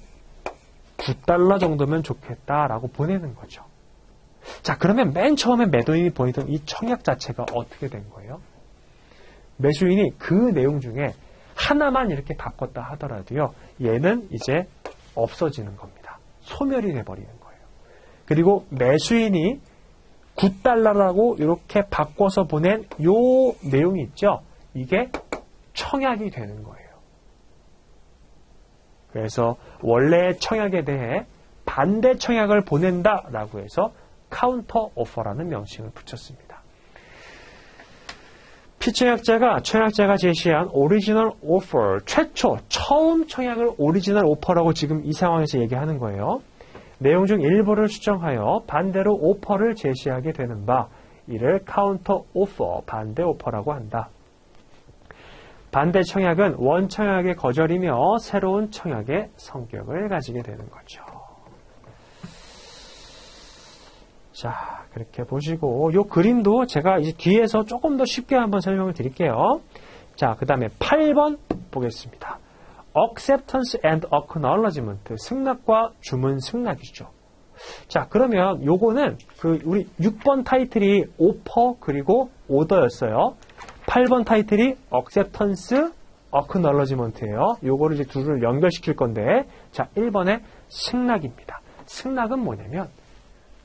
9달러 정도면 좋겠다라고 보내는 거죠. 자, 그러면 맨 처음에 매도인이 보내던 이 청약 자체가 어떻게 된 거예요? 매수인이 그 내용 중에 하나만 이렇게 바꿨다 하더라도요, 얘는 이제 없어지는 겁니다. 소멸이 돼버리는 거예요. 그리고 매수인이 9달러라고 이렇게 바꿔서 보낸 요 내용이 있죠? 이게 청약이 되는 거예요. 그래서 원래 청약에 대해 반대 청약을 보낸다라고 해서 카운터 오퍼라는 명칭을 붙였습니다. 피청약자가 청약자가 제시한 오리지널 오퍼, 최초 처음 청약을 오리지널 오퍼라고 지금 이 상황에서 얘기하는 거예요. 내용 중 일부를 수정하여 반대로 오퍼를 제시하게 되는 바, 이를 카운터 오퍼, 반대 오퍼라고 한다. 반대 청약은 원 청약의 거절이며 새로운 청약의 성격을 가지게 되는 거죠. 자, 그렇게 보시고 이 그림도 제가 이제 뒤에서 조금 더 쉽게 한번 설명을 드릴게요. 자, 그 다음에 8번 보겠습니다. Acceptance and Acknowledgement, 승낙과 주문 승낙이죠. 자, 그러면 요거는 우리 6번 타이틀이 오퍼 그리고 오더였어요. 8번 타이틀이 Acceptance, Acknowledgement예요. 요거를 이제 둘을 연결시킬 건데, 자, 1번에 승낙입니다. 승낙은 뭐냐면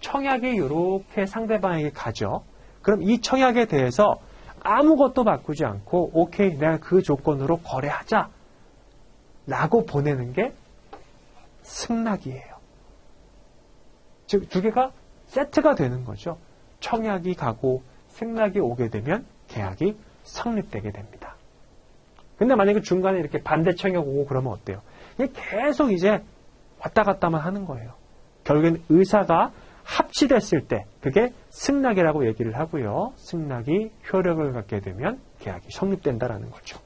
청약이 이렇게 상대방에게 가죠. 그럼 이 청약에 대해서 아무것도 바꾸지 않고 오케이, 내가 그 조건으로 거래하자 라고 보내는 게 승낙이에요. 즉, 두 개가 세트가 되는 거죠. 청약이 가고 승낙이 오게 되면 계약이 성립되게 됩니다. 근데 만약에 중간에 이렇게 반대 청약 오고 그러면 어때요? 계속 이제 왔다 갔다만 하는 거예요. 결국엔 의사가 합치됐을 때 그게 승낙이라고 얘기를 하고요. 승낙이 효력을 갖게 되면 계약이 성립된다라는 거죠.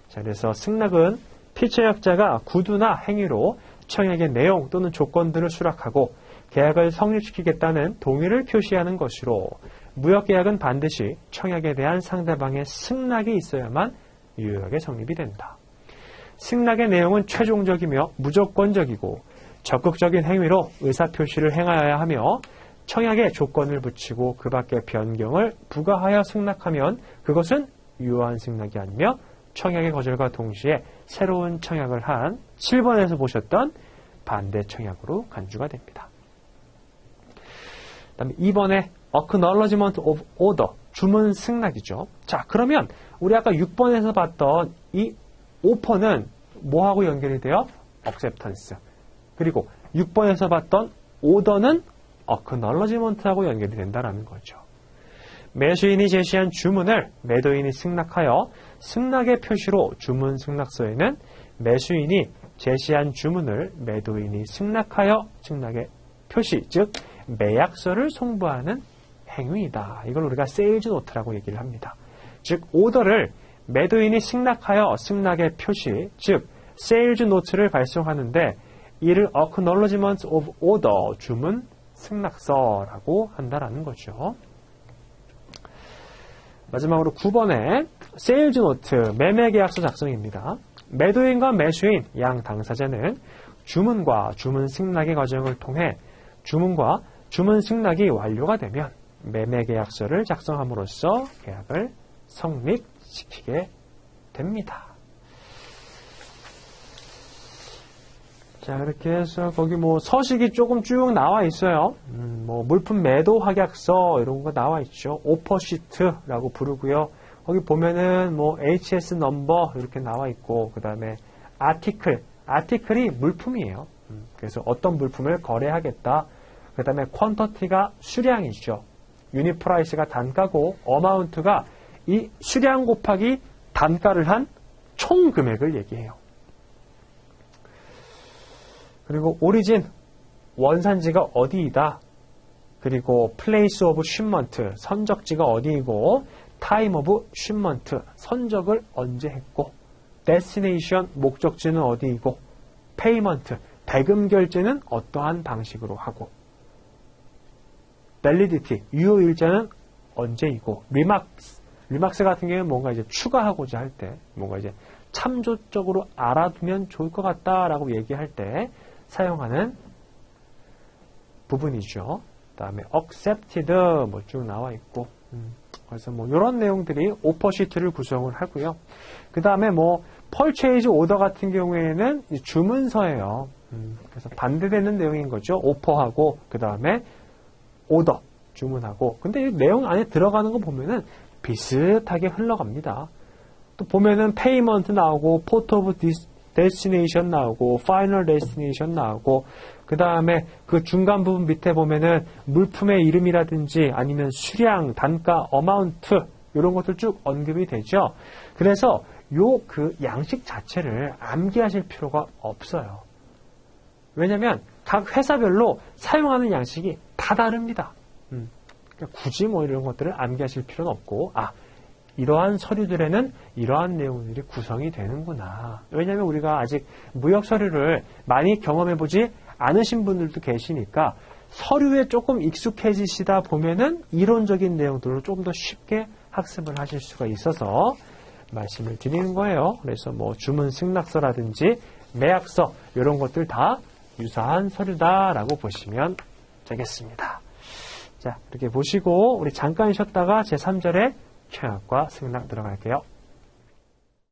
자, 그래서 승낙은 피청약자가 구두나 행위로 청약의 내용 또는 조건들을 수락하고 계약을 성립시키겠다는 동의를 표시하는 것으로, 무역계약은 반드시 청약에 대한 상대방의 승낙이 있어야만 유효하게 성립이 된다. 승낙의 내용은 최종적이며 무조건적이고 적극적인 행위로 의사표시를 행하여야 하며, 청약에 조건을 붙이고 그 밖의 변경을 부과하여 승낙하면 그것은 유효한 승낙이 아니며 청약의 거절과 동시에 새로운 청약을 한 7번에서 보셨던 반대 청약으로 간주가 됩니다. 그 다음에 2번에 Acknowledgement of Order, 주문 승낙이죠. 자, 그러면 우리 아까 6번에서 봤던 이 오퍼는 뭐하고 연결이 돼요? Acceptance. 그리고 6번에서 봤던 오더는 Acknowledgement하고 연결이 된다는 거죠. 매수인이 제시한 주문을 매도인이 승낙하여 승낙의 표시로 주문 승낙서에는 매수인이 제시한 주문을 매도인이 승낙하여 승낙의 표시, 즉 매약서를 송부하는 행위이다. 이걸 우리가 세일즈 노트라고 얘기를 합니다. 즉 오더를 매도인이 승낙하여 승낙의 표시, 즉 세일즈 노트를 발송하는데 이를 Acknowledgement of Order, 주문 승낙서라고 한다라는 거죠. 마지막으로 9번에 세일즈 노트, 매매계약서 작성입니다. 매도인과 매수인, 양 당사자는 주문과 주문 승낙의 과정을 통해 주문과 주문 승낙이 완료가 되면 매매계약서를 작성함으로써 계약을 성립시키게 됩니다. 자, 이렇게 해서 거기 뭐 서식이 조금 쭉 나와 있어요. 뭐 물품 매도 확약서 이런 거 나와 있죠. 오퍼시트라고 부르고요. 거기 보면은 뭐 HS 넘버 이렇게 나와 있고, 그 다음에 아티클이 물품이에요. 그래서 어떤 물품을 거래하겠다. 그 다음에 퀀터티가 수량이죠. 유닛 프라이스가 단가고, 어마운트가 이 수량 곱하기 단가를 한 총 금액을 얘기해요. 그리고 오리진, 원산지가 어디이다. 그리고 플레이스 오브 쉬먼트, 선적지가 어디이고, time of shipment, 선적을 언제 했고, destination, 목적지는 어디이고, payment, 대금 결제는 어떠한 방식으로 하고, validity, 유효일자는 언제이고, remarks 같은 경우는 뭔가 이제 추가하고자 할 때, 뭔가 이제 참조적으로 알아두면 좋을 것 같다라고 얘기할 때 사용하는 부분이죠. 그 다음에 accepted 뭐 쭉 나와 있고, 그래서 뭐 이런 내용들이 오퍼 시트를 구성을 하고요. 그 다음에 뭐 purchase order 같은 경우에는 주문서예요. 그래서 반대되는 내용인 거죠. 오퍼하고 그 다음에 오더 주문하고. 근데 이 내용 안에 들어가는 거 보면은 비슷하게 흘러갑니다. 또 보면은 payment 나오고 port of destination 나오고 final destination 나오고 그 다음에 그 중간 부분 밑에 보면은 물품의 이름이라든지 아니면 수량, 단가, amount 이런 것들 쭉 언급이 되죠. 그래서 요 그 양식 자체를 암기하실 필요가 없어요. 왜냐면 각 회사별로 사용하는 양식이 다 다릅니다. 그러니까 굳이 뭐 이런 것들을 암기하실 필요는 없고, 이러한 서류들에는 이러한 내용들이 구성이 되는구나. 왜냐하면 우리가 아직 무역 서류를 많이 경험해보지 않으신 분들도 계시니까 서류에 조금 익숙해지시다 보면은 이론적인 내용들로 조금 더 쉽게 학습을 하실 수가 있어서 말씀을 드리는 거예요. 그래서 뭐 주문 승낙서라든지 매약서 이런 것들 다 유사한 서류다라고 보시면 되겠습니다. 자, 이렇게 보시고 우리 잠깐 쉬었다가 제3절에 청약과 승낙 들어갈게요.